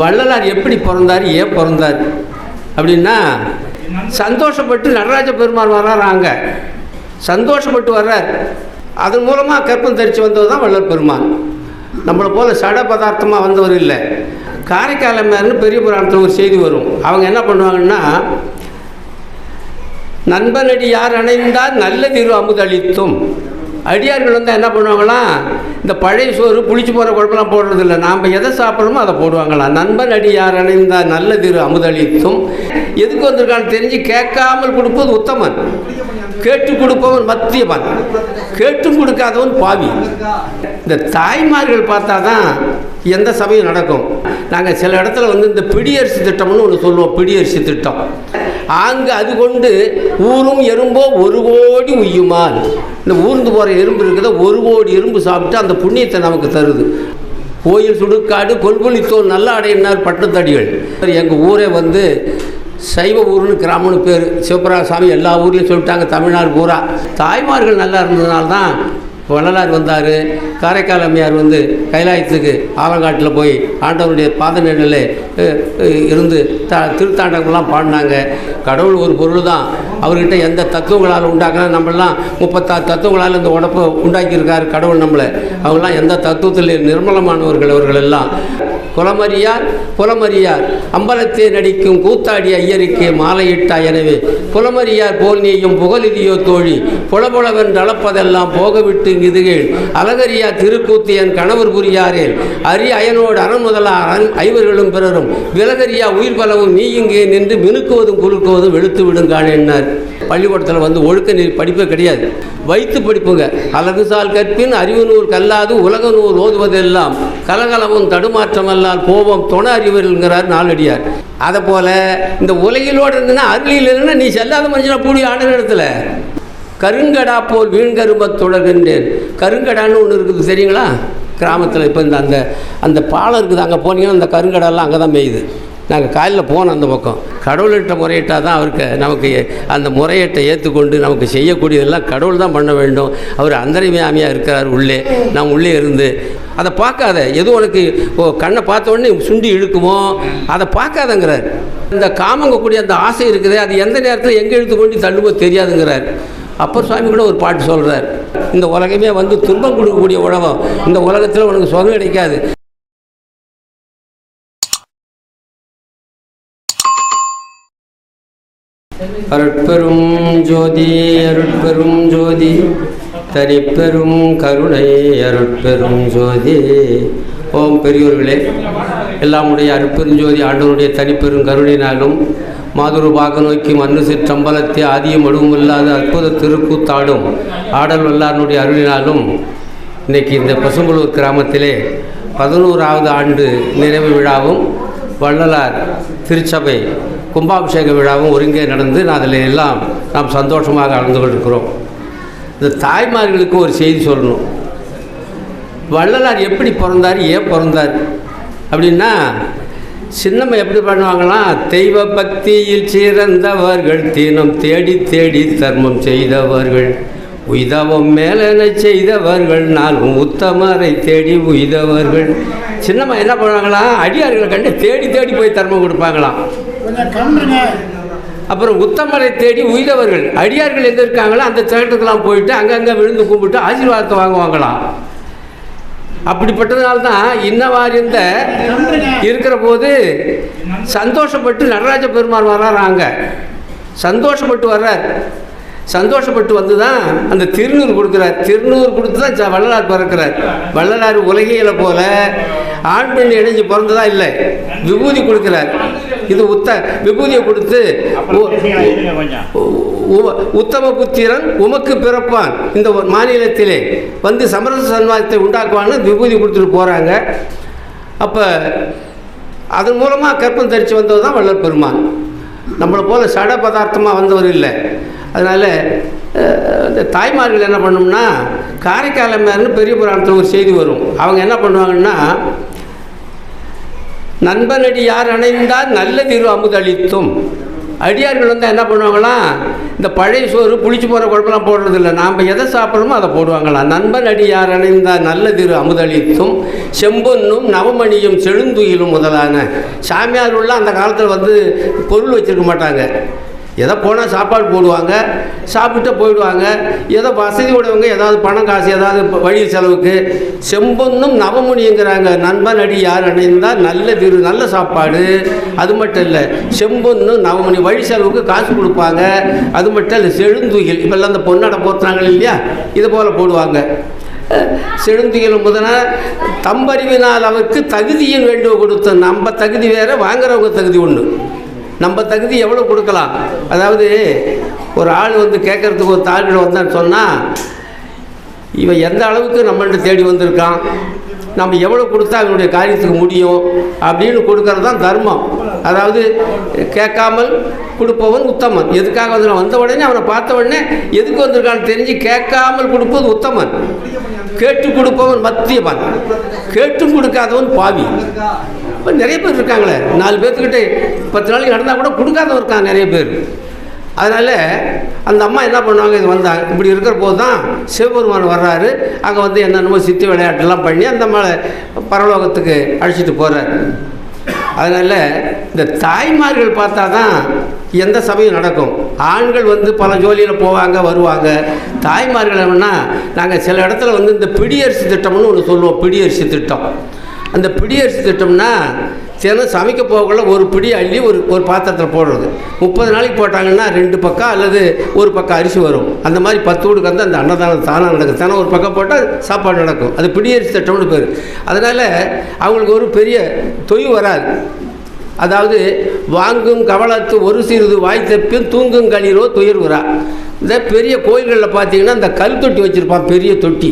வள்ளலார் எப்படி பிறந்தார், ஏன் பிறந்தார் அப்படின்னா, சந்தோஷப்பட்டு நடராஜ பெருமாள் வர்றாங்க, சந்தோஷப்பட்டு வர்றார். அதன் மூலமாக கற்பம் தரித்து வந்தவர் தான் வள்ளல் பெருமான். நம்மளை போல் சட பதார்த்தமாக வந்தவர் இல்லை. காரைக்காலமேர்னு பெரிய புராணத்தில் ஒரு செய்தி வரும். அவங்க என்ன பண்ணுவாங்கன்னா, நண்பனடி யார் அணைந்தால் நல்ல திரு அமுதளித்தும். அடியார்கள் வந்து என்ன பண்ணுவாங்களாம், இந்த பழைய சோறு புளிச்சு போகிற குழப்பெல்லாம் போடுறதில்ல, நாம் எதை சாப்பிட்றோமோ அதை போடுவாங்களாம். நண்பன் அடி யார் அணைந்தால் நல்ல திரு அமுதளித்தும். எதுக்கு வந்திருக்கான்னு தெரிஞ்சு கேட்காமல் கொடுப்பது உத்தமன், கேட்டு கொடுப்பவன் மத்தியவன், கேட்டும் கொடுக்காதவன் பாவி. இந்த தாய்மார்கள் பார்த்தா தான் எந்த சமயம் நடக்கும். நாங்கள் சில இடத்துல வந்து இந்த பிடியரிசி திட்டம்னு ஒன்று சொல்லுவோம். பிடியரிசி திட்டம் அங்கே அது கொண்டு ஊரும் எறும்போ ஒரு கோடி உய்யுமான். இந்த ஊர்ந்து போகிற எறும்பு இருக்குதோ ஒரு கோடி எறும்பு சாப்பிட்டு அந்த புண்ணியத்தை நமக்கு தருது. கோயில் சுடுக்காடு கொல்புலித்தோல் நல்ல அடையினார் பட்டத்தடிகள். எங்கள் ஊரே வந்து சைவ ஊர்னு கிராமம்னு பேர். சிவபிரகாசாமி எல்லா ஊர்லேயும் சொல்லிட்டாங்க, தமிழ்நாடு பூரா. தாய்மார்கள் நல்லா இருந்ததுனால்தான் வள்ளலார் வந்தார். காரைக்கால் அம்மையார் வந்து கைலாயத்துக்கு ஆலங்காட்டில் போய் ஆண்டவருடைய பாத நிழலில் இருந்து திருத்தாண்டங்கள்லாம் பாடினாங்க. கடவுள் ஒரு பொருள் தான், அவர்கிட்ட எந்த தத்துவங்களால் உண்டாக்குனா, நம்மளாம் 36 தத்துவங்களால் இந்த உடப்பை உண்டாக்கியிருக்கார் கடவுள் நம்மளை. அவங்களாம் எந்த தத்துவத்தில் நிர்மலமானவர்கள் அவர்கள் எல்லாம். குலமறியார் புலமறியார் அம்பலத்தே நடிக்கும் கூத்தாடி ஐயருக்கே மாலையிட்டா. எனவே புலமறியார் போல் நீயும் புகழிதியோ தோழி, புலபுலவென்று அளப்பதெல்லாம் போகவிட்டு இதுகள் அலகரியா திருக்கூத்து என் கணவர் புரியாரேல் அரி அயனோடு அரண் முதலா ஐவர்களும் பிறரும் விலகரியா உயிர் பலவும் நீ இங்கே நின்று மினுக்குவதும் குலுக்குவதும் வெளுத்து விடுங்கானேன்னார். பள்ளிக்கூடத்தில் வந்து ஒழுக்க நீர் படிப்பே கிடையாது, வைத்து படிப்புங்க. அழகுசால் கற்பின் அறிவு நூல் கல்லாது உலக நூல் ஓதுவதெல்லாம் கலகலவும் தடுமாற்றமல்லால் கோபம் தொண அறிவருங்கிறார் நாலடியார். அதை போல இந்த உலகிலோடு இருந்ததுன்னா அருளியில் இல்லைன்னா நீ செல்லாத மனுஷனா பூடி ஆன இடத்துல கருங்கடா போல் வீண்கரும்ப தொடர்கின்றேன். கருங்கடான்னு ஒன்று இருக்குது தெரியுங்களா கிராமத்தில். இப்போ இந்த அந்த அந்த பாலம் இருக்குது, அங்கே போனீங்கன்னா அந்த கருங்கடாலாம் அங்கே தான் மேயுது. நாங்கள் காலையில் போனோம் அந்த பக்கம். கடவுள்கிட்ட முறையிட்டால் தான் அவருக்கு நமக்கு அந்த முறையீட்டை ஏற்றுக்கொண்டு நமக்கு செய்யக்கூடியதெல்லாம் கடவுள் தான் பண்ண வேண்டும். அவர் அந்தரிமையாமையாக இருக்கிறார் உள்ளே. நாம் உள்ளே இருந்து அதை பார்க்காத, எதுவும் உனக்கு கண்ணை பார்த்த உடனே சுண்டி இழுக்குமோ அதை பார்க்காதங்கிறார். இந்த காமங்கக்கூடிய அந்த ஆசை இருக்குது, அது எந்த நேரத்தில் எங்கே இழுத்து கொண்டு தள்ளுமோ தெரியாதுங்கிறார். அப்பர் சுவாமி கூட ஒரு பாட்டு சொல்கிறார், இந்த உலகமே வந்து துன்பம் கொடுக்கக்கூடிய உலகம், இந்த உலகத்தில் உனக்கு சுகம் கிடைக்காது. அருட்பெரும் ஜோதி அருட்பெரும் ஜோதி தனிப்பெரும் கருணை அருட்பெரும் ஜோதி. ஓம் பெரியோர்களே, எல்லாமுடைய அருட்பெருஞ்சோதி ஆண்டவருடைய தனிப்பெரும் கருணையினாலும் மாதுரு பாக நோக்கி மண்ணு சிற்றம்பலத்தை ஆதியும் அழுவுமில்லாத அற்புத திருக்கூத்தாடும் ஆடல் வல்லாருடைய அருளினாலும் இன்றைக்கி இந்த பசும்புலூர் கிராமத்திலே 11வது ஆண்டு நிறைவு விழாவும் வள்ளலார் திருச்சபை கும்பாபிஷேக விழாவும் ஒருங்கே நடந்து அதில் எல்லாம் நாம் சந்தோஷமாக கலந்து கொண்டிருக்கிறோம். இந்த தாய்மார்களுக்கு ஒரு செய்தி சொல்லணும். வள்ளலார் எப்படி பிறந்தார், ஏன் பிறந்தார் அப்படின்னா, சின்னம்மா எப்படி பண்ணுவாங்களாம், தெய்வ பக்தியில் சிறந்தவர்கள் தினம் தேடி தேடி தர்மம் செய்தவர்கள் உய்தவம் மேலென செய்தவர்கள் நாளும் உத்தமரை தேடி உய்தவர்கள். சின்னம்மா என்ன பண்ணுவாங்களாம், அடியார்களை கண்டு தேடி தேடி போய் தர்மம் கொடுப்பாங்களாம். அப்புறம் உத்தமரை தேடி உய்தவர்கள், அடியார்கள் எங்கே இருக்காங்களோ அந்த தேட்டத்துக்கெல்லாம் போயிட்டு அங்கங்கே விழுந்து கும்பிட்டு ஆசீர்வாதத்தை வாங்குவாங்களாம். அப்படிப்பட்டதுனால்தான் இன்னவாறு இந்த இருக்கிற போது சந்தோஷப்பட்டு நடராஜ பெருமாள் வர்றாங்க, சந்தோஷப்பட்டு வர்றார். சந்தோஷப்பட்டு வந்து தான் அந்த திருநூறு கொடுக்குறார். திருநூறு கொடுத்து தான் வள்ளலார் பிறக்கிறார். வள்ளலார் உலகையில போல ஆண் பெண் இணைஞ்சு பிறந்ததா இல்லை, விபூதி கொடுக்குறார். இது விபூதியை கொடுத்து உத்தம புத்திரன் உமக்கு பிறப்பான், இந்த மாநிலத்திலே வந்து சமரச சன்மார்க்கத்தை உண்டாக்குவான்னு விபூதி கொடுத்துட்டு போகிறாங்க. அப்போ அதன் மூலமாக கற்பம் தரித்து வந்தது தான் வள்ளல் பெருமான். நம்மளை போல் சட பதார்த்தமாக வந்தவர் இல்லை. அதனால் இந்த தாய்மார்கள் என்ன பண்ணோம்னா, காரைக்கால் அம்மையார்னு பெரிய புராணத்தில் ஒரு செய்தி வரும். அவங்க என்ன பண்ணுவாங்கன்னா, நண்பனடி யார் அணைந்தால் நல்ல திரு அமுதளித்தும். அடியார்கள் வந்து என்ன பண்ணுவாங்களாம், இந்த பழைய சோறு புளிச்சு போகிற குழம்பெல்லாம் போடுறதில்ல, நாம் எதை சாப்பிட்றோமோ அதை போடுவாங்களாம். நண்பன் அடியார் அணைந்தால் நல்ல திரு அமுதளித்தும் செம்பொன்னும் நவமணியும் செழுந்துயிலும் முதலான. சாமியார் உள்ள அந்த காலத்தில் வந்து பொருள் வச்சுருக்க மாட்டாங்க, எதை போனால் சாப்பாடு போடுவாங்க, சாப்பிட்டு போயிடுவாங்க. ஏதோ வசதி உடையவங்க ஏதாவது பணம் காசு ஏதாவது வழி செலவுக்கு செம்பொன்னும் நவமுனிங்கிறாங்க. நண்பன் அடி யார் அணைந்தால் நல்ல திரு நல்ல சாப்பாடு. அது மட்டும் இல்லை, செம்பொன்னும் நவமுனி வழி செலவுக்கு காசு கொடுப்பாங்க. அது மட்டும் இல்லை, செழுந்துயில் இப்போல்லாம் அந்த பொன்னடை போத்துறாங்க இல்லையா, இது போல் போடுவாங்க. செழுந்துயிலும் முதன தம்பறிவினால் அவருக்கு தகுதியின் வேண்டுகோள் கொடுத்த. நம்ம தகுதி வேறு, வாங்குறவங்க தகுதி ஒன்று. நம்ம தகுதி எவ்வளோ கொடுக்கலாம். அதாவது ஒரு ஆள் வந்து கேட்குறதுக்கு ஒரு தாழ்கிட்ட வந்தான்னு சொன்னால், இவன் எந்த அளவுக்கு நம்மள்கிட்ட தேடி வந்திருக்கான், நம்ம எவ்வளோ கொடுத்தா அவனுடைய காரியத்துக்கு முடியும் அப்படின்னு கொடுக்கறது தான் தர்மம். அதாவது கேட்காமல் கொடுப்பவன் உத்தமன். எதுக்காக வந்து வந்த உடனே அவனை பார்த்த உடனே எதுக்கு வந்திருக்கான்னு தெரிஞ்சு கேட்காமல் கொடுப்பது உத்தமன். கேட்டு கொடுப்பவன் மத்தியவன், கேட்டும் கொடுக்காதவன் பாவி. இப்போ நிறைய பேர் இருக்காங்களே, 4 பேர்த்துக்கிட்ட 10 நாளைக்கு நடந்தால் கூட கொடுக்காதவன் இருக்கான் நிறைய பேர். அதனால் அந்த அம்மா என்ன பண்ணுவாங்க, இது வந்தாங்க. இப்படி இருக்கிற போது தான் சிவபெருமான் வர்றாரு. அங்கே வந்து என்னென்னமோ சித்தி விளையாட்டுலாம் பண்ணி அந்த அம்மாவை பரலோகத்துக்கு அழைச்சிட்டு போகிறார். அதனால் இந்த தாய்மார்கள் பார்த்தா தான் எந்த சமயம் நடக்கும். ஆண்கள் வந்து பல ஜோலியில் போவாங்க வருவாங்க. தாய்மார்கள் என்னன்னா, நாங்கள் சில இடத்துல வந்து இந்த பிடியரிசி திட்டம்னு ஒன்று சொல்லுவோம். பிடியரிசி திட்டம். அந்த பிடியரிசி திட்டம்னா தினம் சமைக்க போகக்குள்ள ஒரு பிடி அள்ளி ஒரு பாத்திரத்தில் போடுறது. 30 நாளைக்கு போட்டாங்கன்னா 2 பக்கம் அல்லது ஒரு பக்கம் அரிசி வரும். அந்த மாதிரி 10 வீடுக்கு வந்து அந்த அன்னதானம் தானாக நடக்கும். தினம் ஒரு பக்கம் போட்டால் சாப்பாடு நடக்கும். அது பிடியரிசி திட்டம்னு பேர். அதனால் அவங்களுக்கு ஒரு பெரிய தொய்வு வராது. அதாவது வாங்கும் கவலத்து ஒரு சிறிது வாய் தப்பியும் தூங்கும் களிரோ துயர்வுறா. இந்த பெரிய கோயில்களில் பார்த்தீங்கன்னா இந்த கல் தொட்டி வச்சுருப்பான், பெரிய தொட்டி.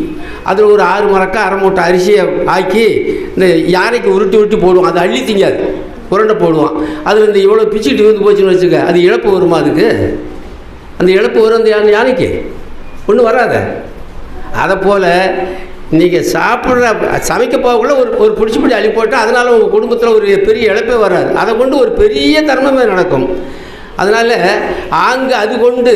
அதில் ஒரு 6 மரக்கா அரை மூட்டை அரிசியை ஆக்கி இந்த யானைக்கு உருட்டி போடுவான். அதை அள்ளி திங்காது, உருண்டை போடுவான். அதில் இந்த இவ்வளோ பிச்சுட்டு வந்து போச்சுன்னு வச்சுக்க, அது இழப்பு வருமா? அதுக்கு அந்த இழப்பு வரும் அந்த யானைக்கு ஒன்றும் வராத. அதை போல் நீங்கள் சாப்பிட்ற சமைக்க போகக்குள்ள ஒரு பிடிச்சி அள்ளி போட்டால் அதனால் உங்கள் குடும்பத்தில் ஒரு பெரிய இழப்பே வராது. அதை கொண்டு ஒரு பெரிய தர்மமே நடக்கும். அதனால் ஆங்கு அது கொண்டு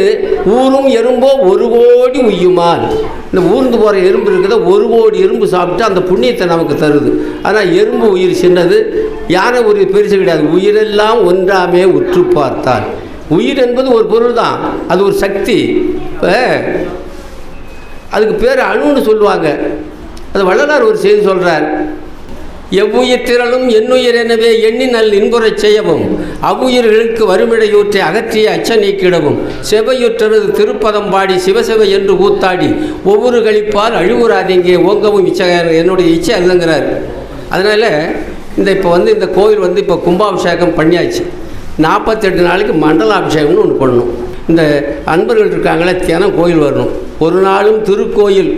ஊரும் எறும்போ 1 கோடி உய்யுமான். இந்த ஊர்ந்து போகிற எறும்பு இருக்குதோ 1 கோடி எறும்பு சாப்பிட்டு அந்த புண்ணியத்தை நமக்கு தருது. ஆனால் எறும்பு உயிர் சின்னது, யானை ஒரு பெருசு கிடையாது. உயிரெல்லாம் ஒன்றாமே உற்று பார்த்தால். உயிர் என்பது ஒரு பொருள் தான், அது ஒரு சக்தி. இப்போ அதுக்கு பேர் அணுன்னு சொல்லுவாங்க. அது வள்ளலார் ஒரு செய்தி சொல்கிறார். எவ்வுயிர் திரளும் என்னுயிர் எனவே எண்ணி நல் இன்புறச் செய்யவும் அவ்வுயிர்களுக்கு வறுமிடையூற்றை அகற்றிய அச்ச நீக்கிடவும் செவையுற்றது திருப்பதம் பாடி சிவசெவை என்று கூத்தாடி ஒவ்வொரு கழிப்பால் அழிவுறாதீங்கே ஓங்கவும் இச்சை என்னுடைய இச்சை அல்லங்கிறார். அதனால் இப்போ வந்து இந்த கோயில் வந்து இப்போ கும்பாபிஷேகம் பண்ணியாச்சு. 48 நாளைக்கு மண்டலாபிஷேகம்னு ஒன்று பண்ணணும். இந்த அன்பர்கள் இருக்காங்களே, தினம் கோயில் வரணும். ஒரு நாளும் திருக்கோயில்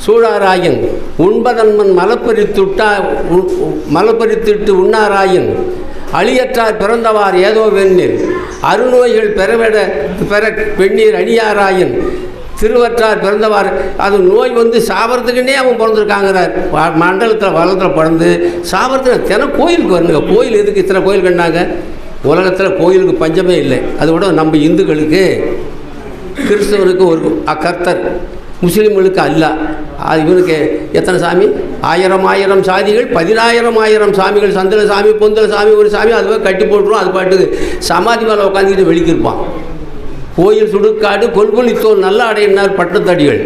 சூழாராயன் உண்பதன்மன் மலப்பறித்திட்டு உண்ணாராயன் அழியற்றார் பிறந்தவார் ஏதோ வெந்நீர் அருநோய்கள் பெற வெந்நீர் அணியாராயன் திருவற்றார் பிறந்தவார். அது நோய் வந்து சாவறதுக்குன்னே அவன் பிறந்திருக்காங்கிறார். மண்டலத்தில் வளத்தில் பிறந்து சாவறதுக்கு தினம் கோயிலுக்கு வரணுங்க. கோயில் எதுக்கு இத்தனை கோயில் கண்டாங்க? உலகத்தில் கோயிலுக்கு பஞ்சமே இல்லை. அதை விட நம்ம இந்துக்களுக்கு, கிறிஸ்தவனுக்கு ஒரு கர்த்தர், முஸ்லீம்களுக்கு அல்ல. இவனுக்கு எத்தனை சாமி? 1000 சாதிகள், 10000 சாமிகள். சந்திர சாமி, பொந்தல சாமி, ஒரு சாமி அதுவே கட்டி போட்டுருவோம். அது பாட்டுக்கு சமாதி மேலே உட்காந்துக்கிட்டு வெளிக்கிருப்பான். கோயில் சுடுக்காடு கொல்பொலித்தோல் நல்ல அடையினார் பட்டத்தடிகள்.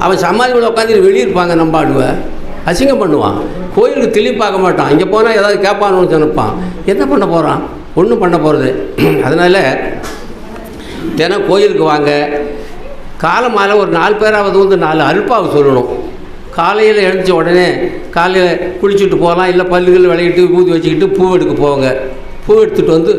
அவன் சமாதி மேலே உட்காந்துட்டு வெளியிருப்பாங்க. நம்ம ஆடுவை அசிங்கம் பண்ணுவான். கோயிலுக்கு தெளிவு பார்க்க மாட்டான். இங்கே போனால் ஏதாவது கேட்பான்னு நினைப்பான். என்ன பண்ண போகிறான்? ஒன்றும் பண்ண போகிறது. அதனால் தினம் கோயிலுக்கு வாங்க. காலமால ஒரு 4 பேராவது வந்து 4 அல்பாவை சொல்லணும். காலையில் எழுந்திரிச்ச உடனே காலையில் குளிச்சுட்டு போகலாம். இல்லை பல்லுகள் விளையிட்டு ஊதி வச்சுக்கிட்டு பூ எடுக்க போவாங்க. பூ எடுத்துகிட்டு வந்து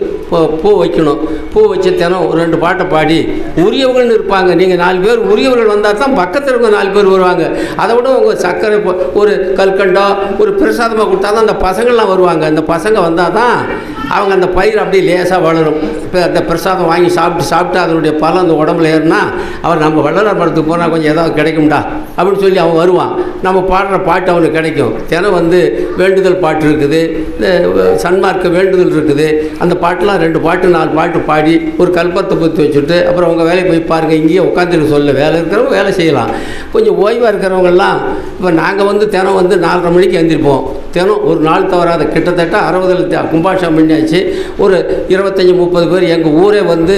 பூ வைக்கணும். பூ வச்ச தினம் ஒரு 2 பாட்டை பாடி உரியவர்கள்னு இருப்பாங்க. நீங்கள் 4 பேர் உரியவர்கள் வந்தால் தான் பக்கத்தில் இருக்க 4 பேர் வருவாங்க. அதை விட உங்கள் சர்க்கரை ஒரு கல்கண்டோ ஒரு பிரசாதமாக கொடுத்தா தான் அந்த பசங்கள்லாம் வருவாங்க. அந்த பசங்க வந்தால் தான் அவங்க அந்த பயிர் அப்படியே லேசாக வளரும். இப்போ அந்த பிரசாதம் வாங்கி சாப்பிட்டு அதனுடைய பலம் அந்த உடம்புல ஏறுனா அவர் நம்ம வள்ளலார் மரத்துக்கு போனால் கொஞ்சம் ஏதாவது கிடைக்கும்டா அப்படின்னு சொல்லி அவன் வருவான். நம்ம பாடுற பாட்டு அவனுக்கு கிடைக்கும். தினம் வந்து வேண்டுதல் பாட்டு இருக்குது, சன்மார்க்க வேண்டுதல் இருக்குது. அந்த பாட்டெலாம் 2 பாட்டு 4 பாட்டு பாடி ஒரு கல்பத்தை பற்றி வச்சுட்டு அப்புறம் உங்கள் வேலையை போய் பாருங்கள். இங்கேயே உட்காந்துட்டு சொல்ல வேலை இருக்கிறவங்க வேலை செய்யலாம். கொஞ்சம் ஓய்வாக இருக்கிறவங்கெல்லாம் இப்போ நாங்கள் வந்து தினம் வந்து 4:30 மணிக்கு எழுந்திருப்போம். தினம் ஒரு நாள் தவறாத கிட்டத்தட்ட 60 கும்பாஷம் பண்ணியாச்சு. ஒரு 25-30 பேர். எங்கள் ஊரே வந்து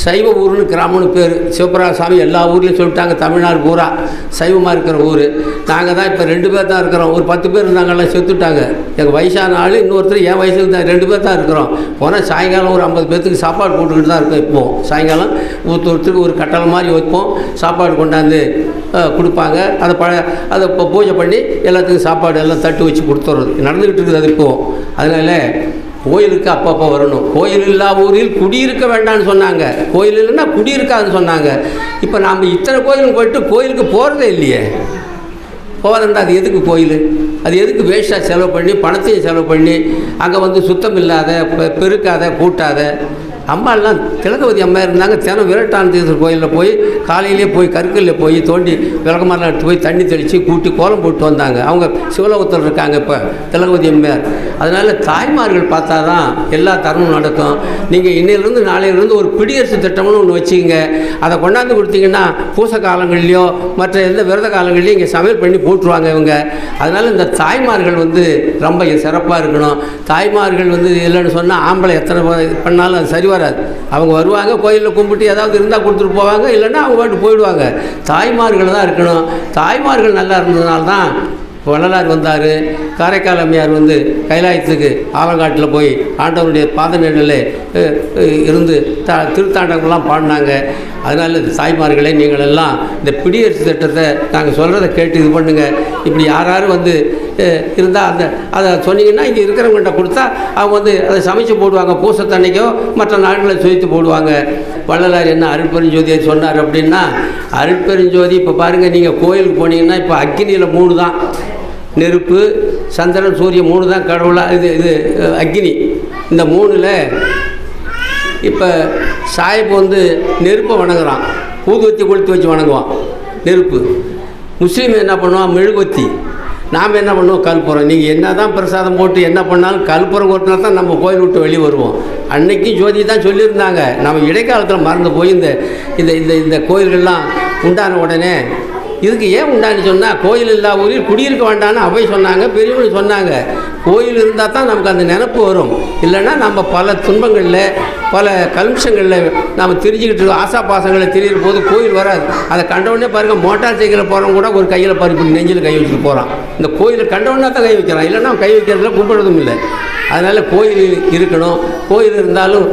சைவ ஊர்னு கிராமம்னு பேர். சிவபிரகாசாமி எல்லா ஊர்லேயும் சொல்லிட்டாங்க. தமிழ்நாடு பூரா சைவமாக இருக்கிற ஊர். நாங்கள் தான் இப்போ 2 பேர் தான் இருக்கிறோம். ஒரு 10 பேர் இருந்தாங்கெல்லாம் செத்துட்டாங்க. எங்கள் வயசான ஆள் இன்னொருத்தர் என் வயசுக்கு தான் 2 பேர் தான் இருக்கிறோம். போனால் சாயங்காலம் ஒரு 50 பேர்த்துக்கு சாப்பாடு போட்டுக்கிட்டு தான் இருக்கோம். இப்போது சாயங்காலம் ஒருத்தருக்கு ஒரு கட்டளை மாதிரி வைப்போம். சாப்பாடு கொண்டாந்து கொடுப்பாங்க. அதை இப்போ பூஜை பண்ணி எல்லாத்துக்கும் சாப்பாடு எல்லாம் தட்டு வச்சு கொடுத்துட்றது நடந்துக்கிட்டு இருக்குது. அது இப்போது அதனால் கோயிலுக்கு அப்பப்போ வரணும். கோயில் இல்லா ஊரில் குடியிருக்க வேண்டாம்னு சொன்னாங்க. கோயில் இல்லைன்னா குடியிருக்காதுன்னு சொன்னாங்க. இப்போ நாம் இத்தனை கோயிலுக்கு போயிட்டு கோயிலுக்கு போகிறதே இல்லையே. போகிறதுண்டா அது எதுக்கு கோயில்? அது எதுக்கு வேஸ்ட்டாக செலவு பண்ணி பணத்தையும் செலவு பண்ணி அங்கே வந்து சுத்தம் இல்லாத பெருக்காத கூட்டாத அம்மாலாம் திலகவதி அம்மா இருந்தாங்க. தினம் விரட்டானந்தீஸ்வரர் கோயிலில் போய் காலையிலே போய் கற்களில் போய் தோண்டி விளக்கமாரெலாம் எடுத்து போய் தண்ணி தெளித்து கூட்டி கோலம் போட்டு வந்தாங்க. அவங்க சிவலோகத்தில் இருக்காங்க இப்போ திலகவதி அம்மையார். அதனால் தாய்மார்கள் பார்த்தா தான் எல்லா தரமும் நடக்கும். நீங்கள் இன்னையிலேருந்து நாளையிலேருந்து ஒரு பிடியரசு திட்டம்னு ஒன்று வச்சுக்கிங்க. அதை கொண்டாந்து கொடுத்தீங்கன்னா பூச காலங்கள்லையோ மற்ற எந்த விரத காலங்கள்லையும் இங்கே சமையல் பண்ணி போட்டுருவாங்க இவங்க. அதனால் இந்த தாய்மார்கள் வந்து ரொம்ப சிறப்பாக இருக்கணும். தாய்மார்கள் வந்து இல்லைன்னு சொன்னால் ஆம்பளை எத்தனை பண்ணாலும் அது சரி வராது. அவங்க வருவாங்க, கோயிலில் கும்பிட்டு ஏதாவது இருந்தால் கொடுத்துட்டு போவாங்க, இல்லைன்னா அவங்க பாட்டு போயிடுவாங்க. தாய்மார்கள் தான் இருக்கணும். தாய்மார்கள் நல்லா இருந்ததுனால்தான் வள்ளலார் வந்தார். காரைக்கால் அம்மையார் வந்து கைலாயத்துக்கு ஆலங்காட்டில் போய் ஆண்டவனுடைய பாத நிழலில் இருந்து திருத்தாண்டங்கள்லாம் பாடினாங்க. அதனால் தாய்மார்களே நீங்கள் எல்லாம் இந்த பிடியரசு திட்டத்தை நாங்கள் சொல்கிறத கேட்டு இது பண்ணுங்கள். இப்படி யார் வந்து இருந்தால் அதை சொன்னீங்கன்னா இங்கே இருக்கிறவங்கள்ட்ட கொடுத்தா அவங்க வந்து அதை சமைச்சு போடுவாங்க. பூசத்தன்னைக்கோ மற்ற நாட்களில் சுழித்து போடுவாங்க. வள்ளலார் என்ன அருட்பெருஞ்சோதியை சொன்னார் அப்படின்னா, அருட்பெருஞ்சோதி இப்போ பாருங்கள், நீங்கள் கோயிலுக்கு போனீங்கன்னா இப்போ அக்னியில் 3 தான். நெருப்பு, சந்திரன், சூரியன் 3 தான் கடவுளாக. இது அக்னி. இந்த 3ல் இப்போ சாய்ப்பு வந்து நெருப்பை வணங்குறான். ஊதுவத்தி கொளுத்தி வச்சு வணங்குவான் நெருப்பு. முஸ்லீம் என்ன பண்ணுவான்? மெழுகுவத்தி. நாம் என்ன பண்ணுவோம்? கற்பூரம். நீங்கள் என்ன தான் பிரசாதம் போட்டு என்ன பண்ணாலும் கற்பூரம் கொட்டினா தான் நம்ம கோயில் விட்டு வெளியே வருவோம். அன்னைக்கு ஜோதி தான் சொல்லியிருந்தாங்க. நம்ம இடைக்காலத்தில் மறந்து போய் இந்த கோயில்கள்லாம் உண்டான உடனே இதுக்கு ஏன் உண்டான்னு சொன்னால், கோயில் இல்லா ஊரில் குடியிருக்க வேண்டான்னு அவை சொன்னாங்க, பெரியவங்க சொன்னாங்க. கோயில் இருந்தால் தான் நமக்கு அந்த நினப்பு வரும். இல்லைன்னா நம்ம பல துன்பங்களில் பல கல்மிஷங்களில் நாம் தெரிஞ்சுக்கிட்டு ஆசா பாசங்களில் தெரிகிற போது கோயில் வராது. அதை கண்டவுடனே பாருங்கள், மோட்டார் சைக்கிளில் போகிறவங்க கூட ஒரு கையில் பாரு நெஞ்சில் கை வச்சுட்டு போகிறான். இந்த கோயிலில் கண்டவுடனே தான் கை வைக்கிறான். இல்லைன்னா கை வைக்கிறதுல கும்பிட்றதும் இல்லை. அதனால் கோயில் இருக்கணும். கோயில் இருந்தாலும்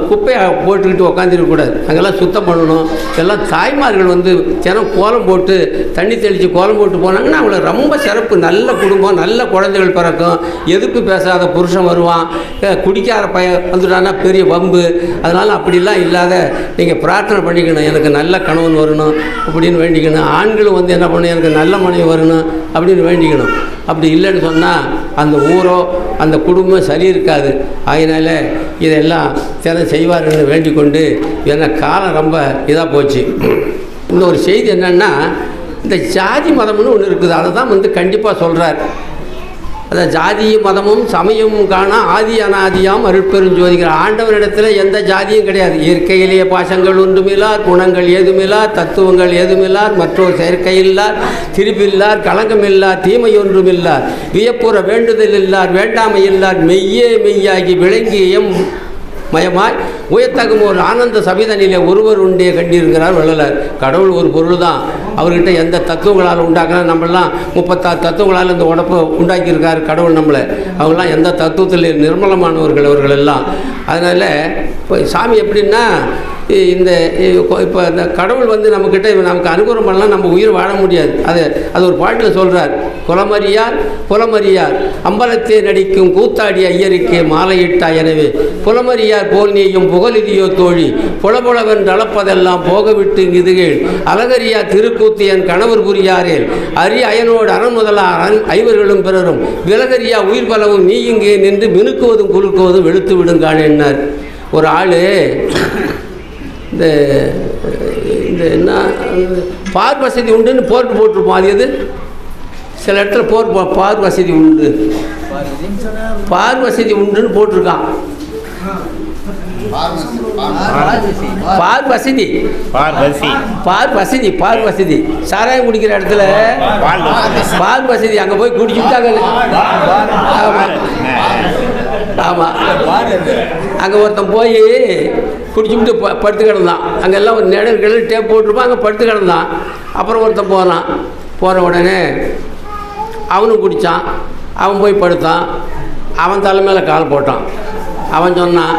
குப்பையை போட்டுக்கிட்டு உக்காந்துருக்கக்கூடாது. அங்கெல்லாம் சுத்தம் பண்ணணும். எல்லாம் தாய்மார்கள் வந்து தினம் கோலம் போட்டு தண்ணி தெளித்து கோலம் போட்டு போனாங்கன்னா அவங்கள ரொம்ப சிறப்பு. நல்ல குடும்பம், நல்ல குழந்தைகள் பிறக்கும். எதிர்ப்பு பேசாத புருஷன் வருவான். குடிக்கார வந்துட்டான்னா பெரிய வம்பு. அதனால் அப்படிலாம் இல்லாத நீங்கள் பிரார்த்தனை பண்ணிக்கணும். எனக்கு நல்ல கணவன் வரணும் அப்படின்னு வேண்டிக்கணும். ஆண்களும் வந்து என்ன பண்ணணும்? எனக்கு நல்ல மனைவி வரணும் அப்படின்னு வேண்டிக்கணும். அப்படி இல்லைன்னு சொன்னால் அந்த ஊரோ அந்த குடும்பம் சரி இருக்காது. அதனால் இதெல்லாம் தினம் செய்வார்னு வேண்டிக் கொண்டு, ஏன்னா காலம் ரொம்ப இதாக போச்சு. இன்னொரு செய்தி என்னென்னா, இந்த ஜாதி மதம்னு ஒன்று இருக்குது. அதை தான் வந்து கண்டிப்பாக சொல்கிறார். அதான் ஜாதியும் மதமும் சமயமும் காண ஆதி அனாதியாம் அருட்பெருஞ்சோதிக்கிற ஆண்டவனிடத்தில் எந்த ஜாதியும் கிடையாது. இயற்கையிலேயே பாசங்கள் ஒன்றுமில்லார், குணங்கள் ஏதுமில்லார், தத்துவங்கள் ஏதுமில்லார், மற்றொரு செயற்கையில்லார், திரிபில்லார், களங்கமில்லார், தீமை ஒன்றுமில்லார், வியப்புற வேண்டுதல் இல்லார், வேண்டாமை இல்லார், மெய்யே மெய்யாகி விளங்கியம் மயமாய் உயர்த்தகும் ஒரு ஆனந்த சபிதனிலே ஒருவர் உண்டே கண்டிருக்கிறார் வள்ளலார். கடவுள் ஒரு பொருள் தான். அவர்கிட்ட எந்த தத்துவங்களால் உண்டாக்கலாம்? நம்மளாம் 36 தத்துவங்களால் இந்த உடப்பை உண்டாக்கியிருக்கார் கடவுள் நம்மளை. அவங்களாம் எந்த தத்துவத்தில் நிர்மலமானவர்கள் அவர்கள் எல்லாம். அதனால் இப்போ சாமி எப்படின்னா, இந்த இப்போ இந்த கடவுள் வந்து நம்மக்கிட்ட நமக்கு அனுகிரகம் பண்ணலாம், நம்ம உயிர் வாழ முடியாது. அது ஒரு பாட்டில் சொல்கிறார், குலமறியார் புலமறியார் அம்பலத்தே நடிக்கும் கூத்தாடி ஐயருக்கே மாலையிட்டா எனவே புலமறியார் போல் நீயும் புகழிதியோ தோழி புலபுலவென்று அளப்பதெல்லாம் போகவிட்டு இதுகள் அழகரியா திருக்கூத்து என் கணவர் புரியாரேல் அரி அயனோடு அரண் முதலா ஐவர்களும் பிறரும் விலகரியா உயிர் பலவும் நீ இங்கே நின்று மினுக்குவதும் குலுக்குவதும் வெளுத்து விடுங்கான் என்னார். ஒரு ஆள் இந்த என்ன பார் வசதி உண்டுன்னு போட்டிருப்போம். அது எது சில இடத்துல பார் வசதி உண்டு, பார் வசதி உண்டுன்னு போட்டிருக்கான். பார் வசதி சாராயம் குடிக்கிற இடத்துல பார் வசதி, அங்கே போய் குடிச்சுட்டாங்க. ஆமாம், அங்கே ஒருத்தன் போய் குடிச்சுட்டு படுத்து கிடந்தான். அங்கெல்லாம் ஒரு நிழல் டேப் போட்டிருப்பான், அங்கே படுத்து கிடந்தான். அப்புறம் ஒருத்தன் போன உடனே அவனும் குடித்தான். அவன் போய் படுத்தான். அவன் தலை மேலே கால் போட்டான். அவன் சொன்னான்,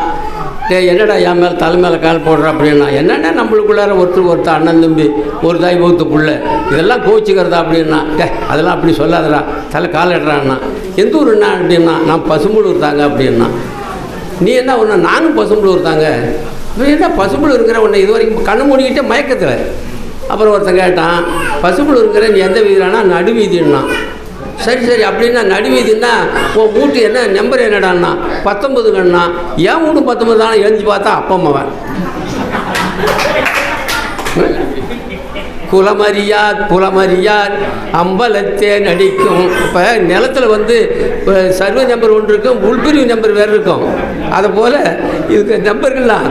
என்னடா என் மேலே தலை மேலே கால் போடுறான் அப்படின்னா, என்னென்ன நம்மளுக்குள்ளார ஒருத்தர் அண்ணன் தம்பி ஒரு தாய் பௌத்துக்குள்ள இதெல்லாம் கோச்சிக்கிறதா அப்படின்னா, அதெல்லாம் அப்படி சொல்லாதடா, தலை கால் இடுறான்னா. எந்த ஊருண்ணா அப்படின்னா, நான் பசும்புளூர் தாங்க அப்படின்னா. நீ என்ன ஒன்று, நானும் பசும்புளூர் தாங்க. என்ன பசும்புளூர் இருக்கிற உன்னை இது வரைக்கும் கண்ணு மூடிக்கிட்டே மயக்கத்தில். அப்புறம் ஒருத்தன் கேட்டான், பசும்புளூர் இருக்கிற நீ எந்த வீதினா, நடுவீதின்னா. சரி அப்படின்னா நடுவீதின்னா உன் வீட்டு என்ன நம்பர் என்னடான்னா 19 என் வீட்டு 19 தானே. எழுந்து பார்த்தா அப்பா அம்மாவன். புலமறியார் அம்பலத்தே நடிக்கும். இப்போ நிலத்தில் வந்து சர்வே நம்பர் ஒன்று இருக்கும், உள்பிரிவு நம்பர் வேறு இருக்கும். அதை போல் இதுக்கு நம்பர்கள்லாம்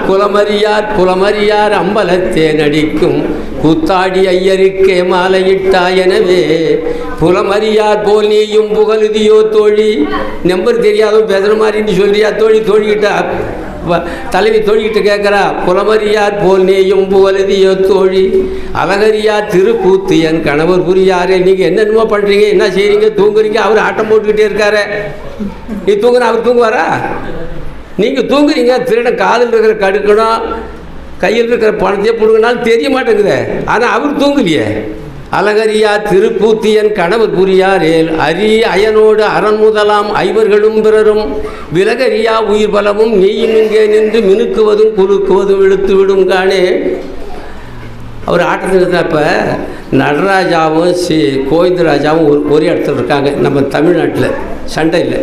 புலமறியார் அம்பலத்தே நடிக்கும் கூத்தாடி ஐயருக்கே மாலையிட்டா எனவே புலமறியார் போல் நீயும் புகழுதியோ தோழி. நம்பர் தெரியாதோ பேசுகிற மாதிரின்னு சொல்றியா தோழிக்கிட்டா தலைவி தோழிக்கிட்ட கேட்குறா, புலமறியார் போல் நீயும் புகழுதியோ தோழி அழகரியா திருக்கூத்து என் கணவர் புரியாரே. நீங்கள் என்னென்னமோ பண்ணுறீங்க, என்ன செய்கிறீங்க, தூங்குறீங்க, அவர் ஆட்டம் போட்டுக்கிட்டே இருக்காரு. நீ தூங்குனா அவர் தூங்குவாரா? நீங்கள் தூங்குறீங்க. திருடன் காதில் இருக்கிற கடுக்கணும், கையில் இருக்கிற பணத்தையே பிடுங்கினாலும் தெரிய மாட்டேங்குது. ஆனால் அவர் தூங்கலையே. அழகரியா திருக்கூத்தியன் கணவர் புரியாரேல் அரி அயனோடு அரண் முதலாம் ஐவர்களும் பிறரும் விலகரியா உயிர் பலமும் நீயும் இங்கே நின்று மினுக்குவதும் குலுக்குவதும் இழுத்து விடும் காணே. அவர் ஆட்டத்தில் இருந்தப்ப நடராஜாவும் கோவிந்தராஜாவும் ஒரே இடத்துல இருக்காங்க நம்ம தமிழ்நாட்டில். சண்டை இல்லை.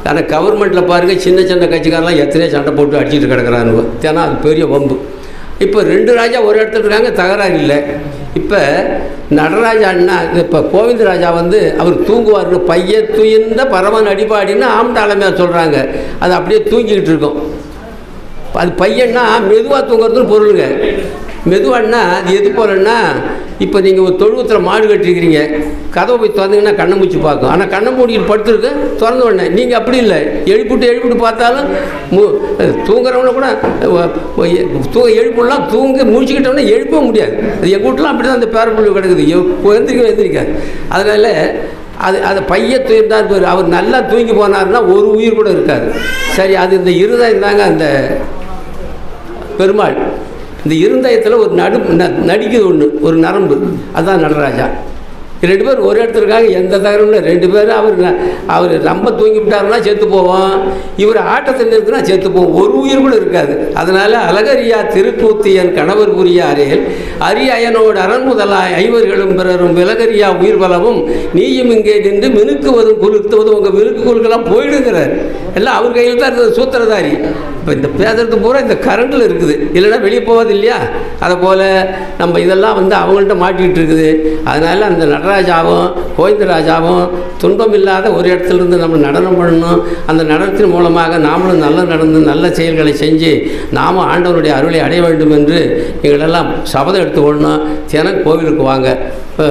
ஆனால் கவர்மெண்ட்டில் பாருங்கள், சின்ன சின்ன கட்சிக்காரெலாம் எத்தனையோ சண்டை போட்டு அடிச்சுட்டு கிடக்கிறானுங்க. ஏன்னா அது பெரிய வம்பு. இப்போ 2 ராஜா ஒரு இடத்துல இருக்காங்க, தகராறு இல்லை. இப்போ நடராஜான்னா இப்போ கோவிந்தராஜா வந்து அவர் தூங்குவார்னு பையன் துயிர்ந்த பரமன் அடிப்பாடின்னு ஆம்டாலமையாக சொல்கிறாங்க. அது அப்படியே தூங்கிக்கிட்டு இருக்கும். அது பையன்னா மெதுவாக தூங்குறதுன்னு பொருளுங்க. மெதுவான்னா அது எது போலன்னா, இப்போ நீங்கள் ஒரு தொழுவத்தில் மாடு கட்டிருக்கிறீங்க, கதவை போய் திறந்தீங்கன்னா கண்ணை மூச்சு பார்க்கும். ஆனால் கண்ணை மூடிக்கிட்டு படுத்துருக்கு, திறந்த உடனே நீங்கள் அப்படி இல்லை, எழுப்பிட்டு பார்த்தாலும் தூங்குறவங்கள கூட எழுப்பிடலாம், முடிச்சுக்கிட்டோம்னா எழுப்ப முடியாது. அது எங்கள் வீட்டிலாம் அப்படி தான் அந்த பேரப்புள்ளி கிடக்குது, எந்திரிக்காது. அதனால் அது பைய துயிர்தான் பேர். அவர் நல்லா தூங்கி போனார்னா ஒரு உயிர் கூட இருக்காது. சரி, அது இந்த இருதயம் தாங்க அந்த பெருமாள். இந்த இருதயத்தில் ஒரு நடிக்குது ஒன்று, ஒரு நரம்பு, அதுதான் நடராஜா. 2 பேர் ஒரு இடத்துல இருக்காங்க, எந்த தகவலும் இல்லை. 2 பேரும் அவர் ரொம்ப தூங்கி விட்டாருன்னா செத்து போவோம், இவர் ஆட்டத்தில் இருக்குன்னா செத்து போவோம், ஒரு உயிர் கூட இருக்காது. அதனால் அழகரியா திருக்கூத்து என் கணவர் புரியாரேல் அரி அயனோடு அரண் முதலாய் ஐவர்களும் பிறரும் விலகரியா உயிர் பலவும் நீயும் இங்கே நின்று மினுக்குவதும் குலுக்குவதும் உங்கள் மினுக்கு குலுக்கெல்லாம் போயிடுங்கிறார். எல்லாம் அவர் கையில் தான் இருக்குது, சூத்திரதாரி. இப்போ இந்த பேசுறது பூரா இந்த கரண்டில் இருக்குது, இல்லைன்னா வெளியே போவது இல்லையா? அதை போல் நம்ம இதெல்லாம் வந்து அவங்கள்ட்ட மாட்டிக்கிட்டு இருக்குது. அதனால் அந்த நடராஜாவும் கோவிந்தராஜாவும் துன்பம் இல்லாத ஒரு இடத்துலேருந்து நம்ம நடனம் பண்ணணும். அந்த நடனத்தின் மூலமாக நாமளும் நல்லா நடந்து நல்ல செயல்களை செஞ்சு நாமும் ஆண்டவருடைய அருளை அடைய வேண்டும் என்று எங்களெல்லாம் சபதம் எடுத்துக்கொள்ளணும். தினம் கோவிலுக்கு வாங்க. இப்போ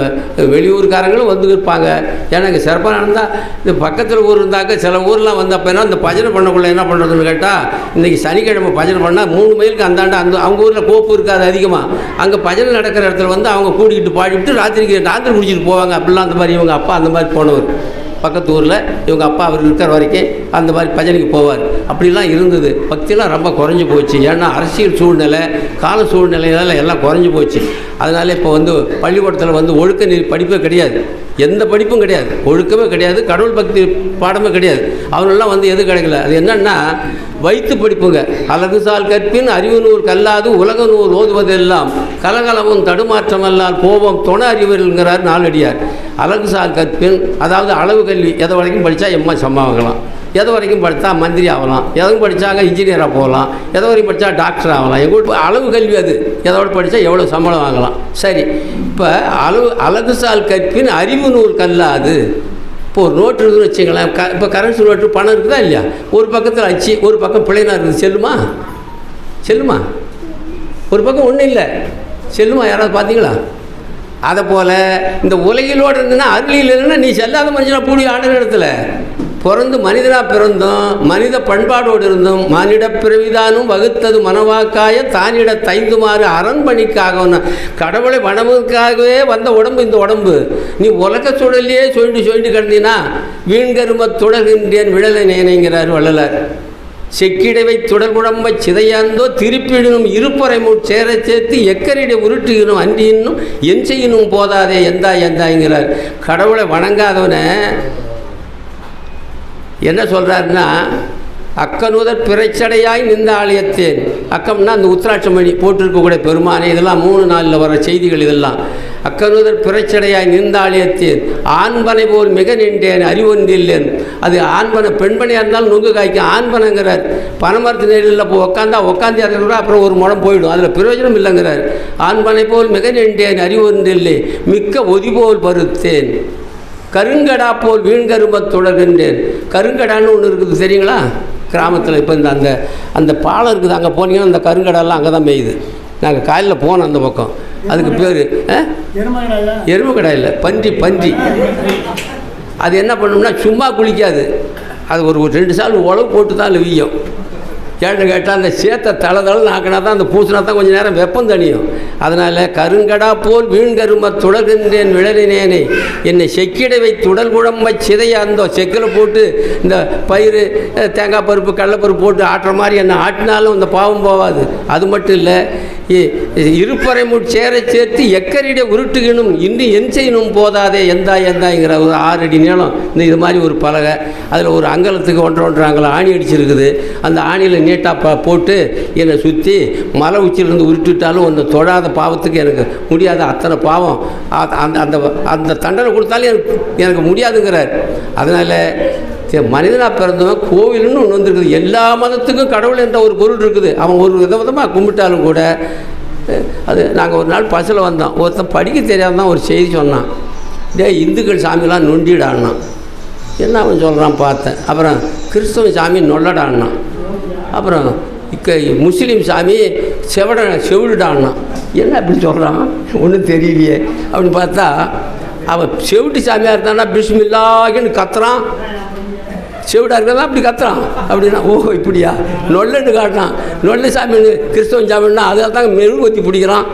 வெளியூர்காரங்களும் வந்து இருப்பாங்க. ஏன்னா இங்கே சிறப்பாக நடந்தால் இந்த பக்கத்தில் ஊர் இருந்தாக்க சில ஊர்லாம் வந்து அப்போ என்ன இந்த பஜனை பண்ணக்குள்ளே என்ன பண்ணுறதுன்னு கேட்டால், இன்றைக்கி சனிக்கிழமை பஜனை பண்ணால் 3 மைலுக்கு அந்தாண்ட அவங்க ஊரில் கோப்பு இருக்காது அதிகமாக. அங்கே பஜனை நடக்கிற இடத்துல வந்து அவங்க கூட்டிகிட்டு பாடிவிட்டு ராத்திரி முடிச்சுட்டு போவாங்க. அப்படிலாம் அந்த மாதிரி இவங்க அப்பா அந்த மாதிரி போனவர். பக்கத்து ஊரில் இவங்க அப்பா அவர் இருக்கிற வரைக்கும் அந்த மாதிரி பஜனைக்கு போவார். அப்படிலாம் இருந்தது. பக்தியெல்லாம் ரொம்ப குறைஞ்சி போச்சு. ஏன்னா அரசியல் சூழ்நிலை, கால சூழ்நிலையால் எல்லாம் குறைஞ்சி போச்சு. அதனால் இப்போ பள்ளிக்கூடத்தில் ஒழுக்க நீதி படிப்பே கிடையாது, எந்த படிப்பும் கிடையாது, ஒழுக்கமே கிடையாது, கடவுள் பக்தி பாடமே கிடையாது. அவங்களெல்லாம் எது கிடைக்கல. அது என்னென்னா வைத்து படிப்புங்க. அழகு சால் கற்பின் அறிவு நூல் கல்லாது உலக நூல் ஓதுவதெல்லாம் கலகலமும் தடுமாற்றமல்லால் போவோம் தொண அறிவர்கள்ங்கிறார் நாலடியார். அழகு சால் கற்பின் அதாவது அளவு கல்வி. எதை வரைக்கும் படித்தா எம்மா சம்மாகலாம், எதை வரைக்கும் படித்தா மந்திரி ஆகலாம், எதுவும் படித்தாங்க இன்ஜினியராக போகலாம், எதை வரைக்கும் படித்தா டாக்டர் ஆகலாம். எங்கள் அளவு கல்வி அது. எதோட படித்தா எவ்வளோ சம்பளம் வாங்கலாம். சரி, இப்போ அழகு சால் கற்பின் அறிவு நூல் கல்லாது. இப்போ ஒரு நோட்டு இருக்குதுன்னு வச்சுங்களேன். இப்போ கரன்சி நோட்டு பணம் இருக்குதா இல்லையா? ஒரு பக்கத்தில் அச்சு, ஒரு பக்கம் பிள்ளைனா இருக்குது. செல்லுமா? ஒரு பக்கம் ஒன்றும் இல்லை, செல்லுமா? யாராவது பார்த்தீங்களா? அதை போல் இந்த உலகிலோடு இருந்ததுன்னா அருளியில் இல்லைன்னா நீ செல்லாத மனுஷனாக கூடிய ஆடுற இடத்துல பிறந்து மனிதனாக பிறந்தோம், மனித பண்பாடோடு இருந்தோம். மானிட பிறவிதானும் வகுத்தது மனவாக்காய தானிட தைந்துமாறு அரண்மணிக்காக கடவுளை வனமுக்காகவே வந்த உடம்பு இந்த உடம்பு. நீ உலக சுடலையே சொல்லிட்டு கிடந்தீன்னா வீண்கரும தொடர்கின்றேன் விழலை நேனைங்கிறார் வள்ளலார். செக்கிடவை தொடர்புடம்பை சிதையாந்தோ திருப்பிடணும் இருப்பறை சேர சேர்த்து எக்கரிடை உருட்டுகணும் அன்றி இன்னும் என் செய்யணும் போதாதே எந்தாய்ங்கிறார். கடவுளை வணங்காதவனை என்ன சொல்கிறாருன்னா, அக்கனுதர் பிறைச்சடையாய் நின்ற ஆலயத்தேன். அக்கம்னா அந்த உத்திராட்சமணி போட்டிருக்கக்கூடிய பெருமானே. இதெல்லாம் 3 நாளில் வர செய்திகள். இதெல்லாம் அக்கனுதர் பிறைச்சடையாய் நின்ற ஆலயத்தேன் ஆண்பனை போல் மிக நின்றேன் அறிவொன்றில்லேன். அது ஆண்பனை, பெண்பனையாக இருந்தாலும் நொங்கு காய்க்கும். ஆண்பனைங்கிறார். பனைமரத்து நேரில் உட்காந்து இருக்கிற அப்புறம் ஒரு முடம் போயிடும், அதில் பிரயோஜனம் இல்லைங்கிறார். ஆண்பனை போல் மிக நின்றேன் அறிவொன்றில்லை மிக்க ஒதி போல் பருத்தேன் கருங்கடா போல் வீண்கரும தொடர்கின்றேன். கருங்கடான்னு ஒன்று இருக்குது தெரியுங்களா? கிராமத்தில் இப்போ அந்த பாலம் இருக்குது, அங்கே போனீங்கன்னா அந்த கருங்கடாலாம் அங்கே தான் மேயுது. நாங்கள் காலையில் போனோம் அந்த பக்கம். அதுக்கு பேர் எருமை கடை இல்லை, பன்றி. அது என்ன பண்ணோம்னா சும்மா குளிக்காது, அது ஒரு 2 சால் உழவு போட்டு தான் அதில் வீயும். ஏன்னு கேட்டால் அந்த சேத்தை தளதளன்னு ஆக்கினா தான் அந்த பூசினா தான் கொஞ்சம் நேரம் வெப்பம் தணியும். அதனால் கருங்கடா போல் வீண்கரும தொடர்கின்றேன் விழறினேனே என்னை செக்கிடவை துடல் குழம்பை சிதைய அந்த செக்கில் போட்டு இந்த பயிர் தேங்காய் பருப்பு கடலைப்பருப்பு போட்டு ஆட்டுற மாதிரி என்னை ஆட்டினாலும் அந்த பாவம் போகாது. அது மட்டும் இல்லை, இருப்பறை சேர சேர்த்து எக்கரிட உருட்டுகணும் இன்று என் செய்யணும் போதாதே எந்தாய்ங்கிற ஒரு 6 அடி நீளம் இது மாதிரி ஒரு பலகை. அதில் ஒரு அங்கலத்துக்கு 1.5 அங்கலம் ஆணி அடிச்சிருக்குது. அந்த ஆணியில் நீட்டாக போட்டு என்னை சுற்றி மலை உச்சியிலேருந்து உருட்டுட்டாலும் அந்த தொழாத பாவத்துக்கு எனக்கு முடியாது. அத்தனை பாவம் அந்த தண்டனை கொடுத்தாலும் எனக்கு முடியாதுங்கிறார். அதனால் மனிதனாக பிறந்தவன் கோவில்னு ஒன்று வந்துருக்குது. எல்லா மதத்துக்கும் கடவுள் என்ற ஒரு பொருள் இருக்குது. அவன் ஒரு விதமாக கும்பிட்டாலும் கூட அது நாங்கள் ஒரு நாள் பஸ்ஸில் வந்தோம். ஒருத்தன் படிக்க தெரியாதான் ஒரு செய்தி சொன்னான். இந்துக்கள் சாமிலாம் நொண்டிடான்னான். என்ன அவன் சொல்கிறான் பார்த்தேன். அப்புறம் கிறிஸ்தவ சாமி நொல்லடான்னான். அப்புறம் முஸ்லீம் சாமி செவிடுடான்னான். என்ன அப்படி சொல்கிறான் ஒன்றும் தெரியலையே அப்படின்னு பார்த்தா அவன் செவிட்டு சாமியாக இருந்தான்னா பிஸ்மில்லாஹ்னு கத்துறான், செவிடாக இருக்கிறதா அப்படி கத்துறான். அப்படின்னா ஓஹோ இப்படியா நொல்லுன்னு காட்டுறான். நொல்ல சாமின்னு கிறிஸ்தவன் சாமின்னா அதில் தான் மெழுகுவத்தி பிடிக்கிறான்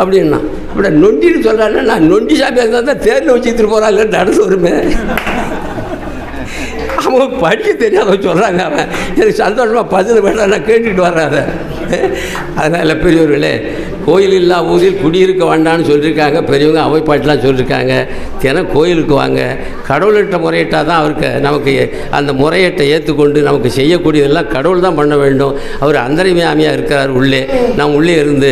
அப்படின்னா. அப்படி நொண்டின்னு சொல்கிறான்னா நான் நொண்டி சாமியாக இருந்தால் தான் தேரில் வச்சுட்டு போகிறாங்க நடந்து வருமே. அவன் படிக்க தெரியாத சொல்கிறாங்க. அவன் எனக்கு சந்தோஷமாக பதில் வேண்டாம் நான் கேட்டுக்கிட்டு வர்றேன் அதை. அதனால் பெரியவர்களே, கோயில் இல்லா ஊரில் குடியிருக்க வேண்டான்னு சொல்லியிருக்காங்க பெரியவங்க. அவை பாட்டெலாம் சொல்லியிருக்காங்க. தினம் கோயிலுக்கு வாங்க. கடவுள்கிட்ட முறையிட்டால் தான் அவருக்கு நமக்கு அந்த முறையீட்டை ஏற்றுக்கொண்டு நமக்கு செய்யக்கூடியதெல்லாம் கடவுள் தான் பண்ண வேண்டும். அவர் அந்தரிமையாமையாக இருக்கிறார் உள்ளே, நாம் உள்ளே இருந்து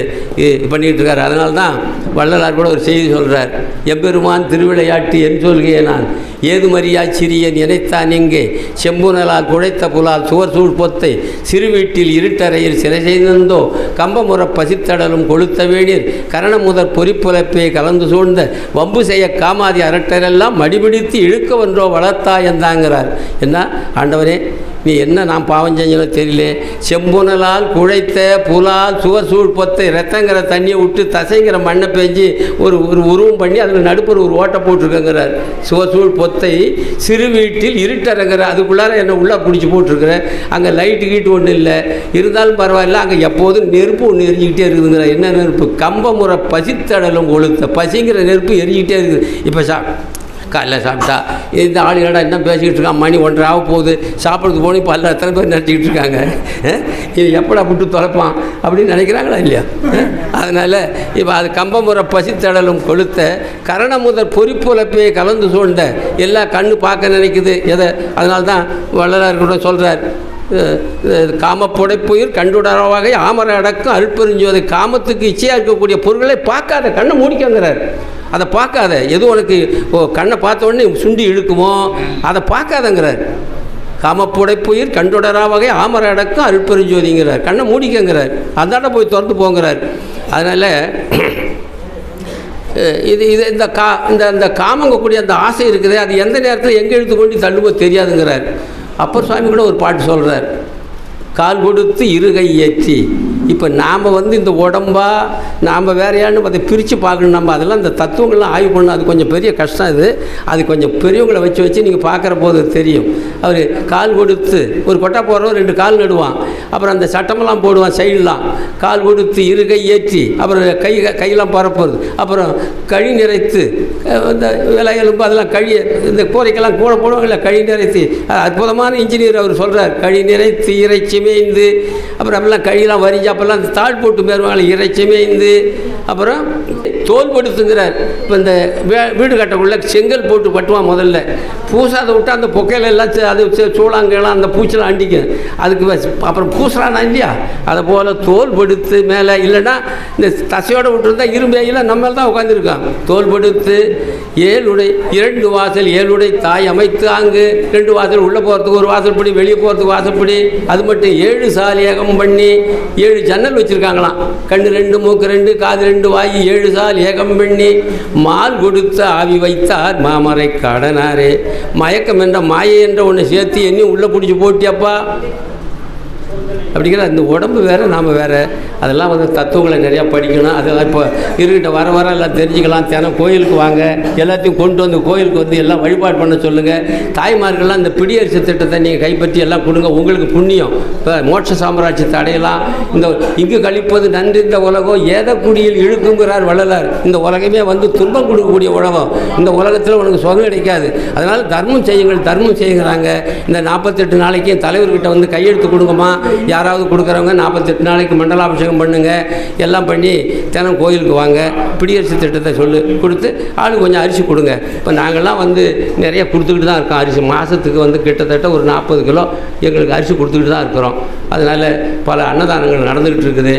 பண்ணிகிட்டு இருக்கார். அதனால தான் வள்ளலார் கூட ஒரு செய்தி சொல்கிறார். எம்பெருமான் திருவிளையாட்டு என் சொல்கையே நான் ஏதுமறியா சிறியன் இணைத்தான் எங்கே செம்புனலால் குழைத்த புலால் சுவர் சூழ் பொத்தை சிறு வீட்டில் இருட்டறையில் சிறை செய்தோ கம்பமுற பசித்தடலும் கொளுத்த வேணீர் கரண முதற் பொறிப்புலப்பே கலந்து சூழ்ந்த வம்பு செய்ய காமாதி அரட்டரெல்லாம் மடிபிடித்து இழுக்க ஒன்றோ வளர்த்தா என்றாங்கிறார். என்ன ஆண்டவரே, நீ என்ன நான் பாவம் செஞ்சனோ தெரியல, செம்புனலால் குழைத்த புலால் சுவர் சூழ் பொத்தை ரத்தங்கிற தண்ணியை விட்டு தசைங்கிற மண்ணை பேஞ்சு ஒரு உருவம் பண்ணி அதில் நடுப்புற ஒரு ஓட்டை போட்டிருக்கேங்கிறார். சுவர் சூழ் பொத்தை சிறு வீட்டில் இருட்டறங்கிற அதுக்குள்ளார என்னை உள்ளே பிடிச்சி போட்டிருக்கிறேன். அங்கே லைட்டு கீட்டு ஒன்றும் இல்லை, இருந்தாலும் பரவாயில்ல, அங்கே எப்போதும் நெருப்பு ஒன்று எரிஞ்சிக்கிட்டே இருக்குதுங்கிற. என்ன நெருப்பு? கம்பமுறை பசித்தடலும் கொளுத்த பசிங்கிற நெருப்பு எரிஞ்சிக்கிட்டே இருக்குது. இப்போ காலைல சாப்பிட்டா இந்த ஆளுகளா என்ன பேசிக்கிட்டு இருக்கான், மணி 1:30 ஆக போகுது, சாப்பிட்றதுக்கு போகணும், இப்போ அதில் எத்தனை பேர் நினச்சிக்கிட்டு இருக்காங்க, இது எப்படா விட்டு தொலைப்பான் அப்படின்னு நினைக்கிறாங்களா இல்லையா? அதனால் இப்போ அது கம்பமுறை பசித்தடலும் கொளுத்த கரணமுதல் பொறிப்புலப்பே கலந்து சூழ்ந்த எல்லா கண்ணு பார்க்க நினைக்குது எதை. அதனால தான் வள்ளலார் கூட சொல்கிறார், காமப்புடைப்புயிர் கண்டுடரவாக ஆமர அடக்கம் அருட்பெருஞ்சோதி. காமத்துக்கு இச்சையாக இருக்கக்கூடிய பொருட்களை பார்க்காத, கண்ணை மூடிக்கங்கிறார். அதை பார்க்காத, எது உனக்கு கண்ணை பார்த்த உடனே சுண்டி இழுக்குமோ அதை பார்க்காதங்கிறார். காமப்புடைப்புயிர் கண்டுடராவகை ஆமர அடக்கம் அருட்பெருஞ்சோதிங்கிறார். கண்ணை மூடிக்கங்கிறார். அந்தாண்ட போய் திறந்து போங்கிறார். அதனால் இது இந்த காமங்கக்கூடிய அந்த ஆசை இருக்குது, அது எந்த நேரத்தில் எங்கே இழுத்து கொண்டு தள்ளுமோ தெரியாதுங்கிறார். அப்பர் சுவாமி கூட ஒரு பாட்டு சொல்கிறார், கால் கொடுத்து இருகை ஏற்றி. இப்போ நாம் இந்த உடம்பா நாம் வேறையான்னு அதை பிரித்து பார்க்கணும். நம்ம அதெல்லாம் இந்த தத்துவங்கள்லாம் ஆய்வு பண்ணணும். அது கொஞ்சம் பெரிய கஷ்டம். அது கொஞ்சம் பெரியவங்களை வச்சு நீங்கள் பார்க்குற போது தெரியும். அவர் கால் கொடுத்து ஒரு கொட்டை போடுறோம், 2 கால் நடுவான், அப்புறம் அந்த சட்டமெல்லாம் போடுவான் சைடெலாம். கால் கொடுத்து இருகை ஏற்றி, அப்புறம் கையெல்லாம் பரப்புறது, அப்புறம் கழி நிறைத்து இந்த விலையெலும்பு அதெல்லாம் இந்த கோரைக்கெல்லாம் கூட போடுவாங்கல்ல, கழி நிறைத்து. அற்புதமான இன்ஜினியர் அவர் சொல்கிறார், கழி நிறைத்து இறைச்சி மேய்ந்து, அப்புறம் அப்படிலாம் கழியெல்லாம் வரிஞ்சு அப்போல்லாம் அந்த தாழ் போட்டு மேறுவாங்க, இறைச்சி மேய்ந்து, அப்புறம் தோல் படுத்துங்கிறார். இப்போ இந்த வீடு கட்டக்குள்ள செங்கல் போட்டு கட்டுவான் முதல்ல, பூசாதை விட்டு அந்த பொக்கையில எல்லாம் அது சூளாங்கெல்லாம் அந்த பூச்செல்லாம் அண்டிக்கும். அதுக்கு அப்புறம் பூசுறானா இல்லையா, அதை போல் தோல் படுத்து மேலே, இல்லைன்னா இந்த தசையோடு விட்டுருந்தா இரும்பையில் நம்ம தான் உட்காந்துருக்கான். தோல் படுத்து 2 வாசல் 7 தாய் அமைத்து அங்கு 2 வாசல் உள்ளே போகிறதுக்கு ஒரு வாசல்படி, வெளியே போகிறதுக்கு வாசல்படி. அது மட்டும் 7 சாலியகம் பண்ணி 7 ஜன்னல் வச்சுருக்காங்களாம். கண்ணு 2, மூக்கு 2, காது 2, வாய் 7 சால் ஏகம் பண்ணி மால் கொடுத்து ஆவி வைத்தார் மாமரை கடனாரே. மயக்கம் என்ற மாயை என்ற ஒன்று சேர்த்து எண்ணி உள்ளே பிடிச்சி போட்டியப்பா அப்படிங்கிற. இந்த உடம்பு வேறு, நாம் வேறு. அதெல்லாம் தத்துவங்களை நிறையா படிக்கணும். அதெல்லாம் இப்போ இருக்கிட்ட வர எல்லாம் தெரிஞ்சுக்கலாம். தினம் கோயிலுக்கு வாங்க, எல்லாத்தையும் கொண்டு வந்து கோயிலுக்கு எல்லாம் வழிபாடு பண்ண சொல்லுங்கள். தாய்மார்கள்லாம் இந்த பிடியரிசி திட்டத்தை நீங்கள் கைப்பற்றி எல்லாம் கொடுங்க, உங்களுக்கு புண்ணியம். இப்போ மோட்ச சாம்ராஜ்யத்தை அடையலாம். இந்த இங்கு கழிப்பது நன்றி இந்த உலகம் ஏதக்குடியில் இழுக்குங்கிறார் வள்ளலார். இந்த உலகமே துன்பம் கொடுக்கக்கூடிய உலகம். இந்த உலகத்தில் உனக்கு சுகம் கிடைக்காது. அதனால் தர்மம் செய்யுங்கள், தர்மம் செய்கிறாங்க. இந்த 48 நாளைக்கு தலைவர்கிட்ட கையெழுத்து கொடுங்கம்மா, யாராவது கொடுக்குறவங்க 48 நாளைக்கு மண்டலாபிஷேகம் பண்ணுங்க, எல்லாம் பண்ணி தினம் கோயிலுக்கு வாங்க, பிடியரிசி திட்டத்தை கொடுத்து ஆளுக்கு கொஞ்சம் அரிசி கொடுங்க. இப்போ நாங்கள்லாம் நிறைய கொடுத்துக்கிட்டு தான் இருக்கோம். அரிசி மாதத்துக்கு கிட்டத்தட்ட ஒரு 40 கிலோ எங்களுக்கு அரிசி கொடுத்துக்கிட்டு தான் இருக்கிறோம். அதனால் பல அன்னதானங்கள் நடந்துக்கிட்டு இருக்குது.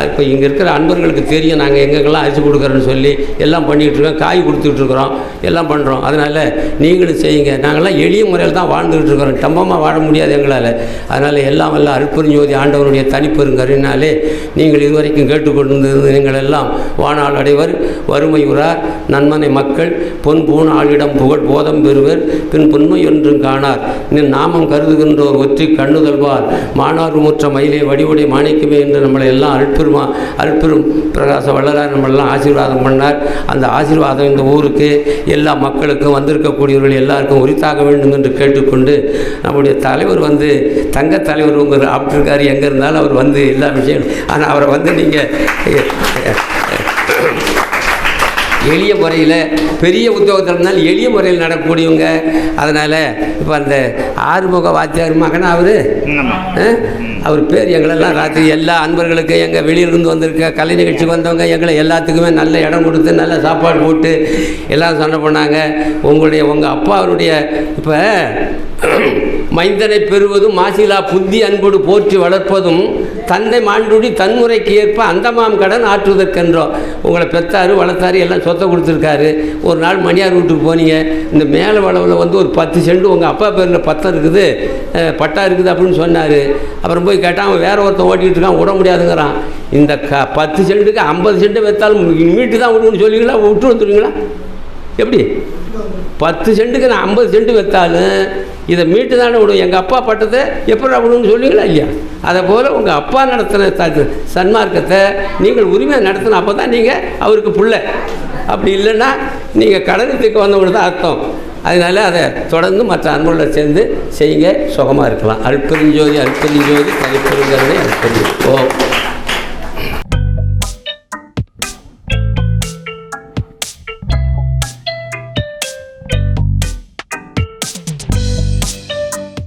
இப்போ இங்கே இருக்கிற அன்பர்களுக்கு தெரியும் நாங்கள் எங்கெங்கெல்லாம் அரிசி கொடுக்குறோன்னு சொல்லி எல்லாம் பண்ணிக்கிட்டு இருக்கோம். காய் கொடுத்துக்கிட்டு இருக்கிறோம், எல்லாம் பண்ணுறோம். அதனால் நீங்களும் செய்யுங்க. நாங்கள்லாம் எளிய முறையில் தான் வாழ்ந்துக்கிட்டு இருக்கிறோம், டம்பமாக வாழ முடியாது எங்களால். அதனால் எல்லாம் அருட்பெருஞ்சோதி ஆண்டவனுடைய தனிப்பெருங்கருணையினாலே நீங்கள் இதுவரைக்கும் கேட்டுக்கொண்டிருந்தது நீங்கள் எல்லாம் வானால் அடைவர், வறுமை உறார், நன்மனை மக்கள், பொன் பூண் ஆளிடம் புகழ் போதம் பெறுவர், பின் புன்மை ஒன்றும் காணார், நின் நாமம் கருதுகின்றோர் ஒற்றி கண்ணுதல்வார், மாணார் முற்ற மயிலே வடிவுடை மாணிக்கமே என்று நம்மளை எல்லாம் அருட்பெரும் பிரகாச வள்ளலார் நம்மளெல்லாம் ஆசீர்வாதம் பண்ணார். அந்த ஆசீர்வாதம் இந்த ஊருக்கு எல்லா மக்களுக்கும் வந்திருக்கக்கூடியவர்கள் எல்லாருக்கும் உரித்தாக வேண்டும் என்று கேட்டுக்கொண்டு, நம்முடைய தலைவர் தங்க தலைவர் உங்கள் ஆப்டிருக்காரு, எங்கே இருந்தாலும் அவர் எல்லா விஷயம். ஆனால் அவரை நீங்கள் எளிய முறையில் பெரிய உத்தியோகத்தில் இருந்தாலும் எளிய முறையில் நடக்கக்கூடியவங்க. அதனால் இப்போ அந்த ஆறுமுக வாத்தியார் மகனா அவர் பேர் எங்களெல்லாம் ராத்திரி எல்லா அன்பர்களுக்கு எங்கள் வெளியிலிருந்து வந்திருக்க கலை நிகழ்ச்சிக்கு வந்தவங்க எங்களை எல்லாத்துக்குமே நல்ல இடம் கொடுத்து நல்ல சாப்பாடு போட்டு எல்லாம் சொன்ன பண்ணாங்க. உங்கள் அப்பா அவருடைய இப்போ மைந்தனை பெறுவதும் மாசிலா புத்தி அன்போடு போற்றி வளர்ப்பதும் தந்தை மாண்டுடி தன்முறைக்கு ஏற்ப அந்தமாம் கடன் ஆற்றுவதற்கென்றோம். உங்களை பெற்றாரு வளர்த்தாரு எல்லாம் சொத்தை கொடுத்துருக்காரு. ஒரு நாள் மணியார் வீட்டுக்கு போனீங்க, இந்த மேலே வளவில் ஒரு 10 சென்ட் உங்கள் அப்பா பேரில் பட்டம் இருக்குது, பட்டா இருக்குது அப்படின்னு சொன்னார். அப்புறம் போய் கேட்டால் அவன் வேறு ஒருத்தன் ஓட்டிகிட்டு இருக்கான், விட முடியாதுங்கிறான். இந்த 10 சென்ட்டுக்கு 50 சென்ட்டு வைத்தாலும் மீட்டு தான் விடுன்னு சொல்லுவீங்களா, விட்டு வந்துடுவீங்களா? எப்படி 10 சென்ட்டுக்கு நான் 50 சென்ட்டு வைத்தாலும் இதை மீட்டு தானே விடுவோம், எங்கள் அப்பா பட்டத்தை எப்படி விடுன்னு சொல்லுவீங்களா இல்லையா? அதை போல் உங்கள் அப்பா நடத்தின சன்மார்க்கத்தை நீங்கள் உரிமையாக நடத்தின, அப்போ தான் நீங்கள் அவருக்கு பிள்ளை. அப்படி இல்லைன்னா நீங்கள் கடனத்துக்கு வந்தவங்க தான் அர்த்தம். அதனால் அதை தொடர்ந்து மற்ற அன்புகளை சேர்ந்து செய்யுங்க, சுகமாக இருக்கலாம். அருட்பெருஞ்சோதி அருட்பெருஞ்சோதி தனிப்பெருங்கருணை அருட்பெருஞ்சோதி. ஓ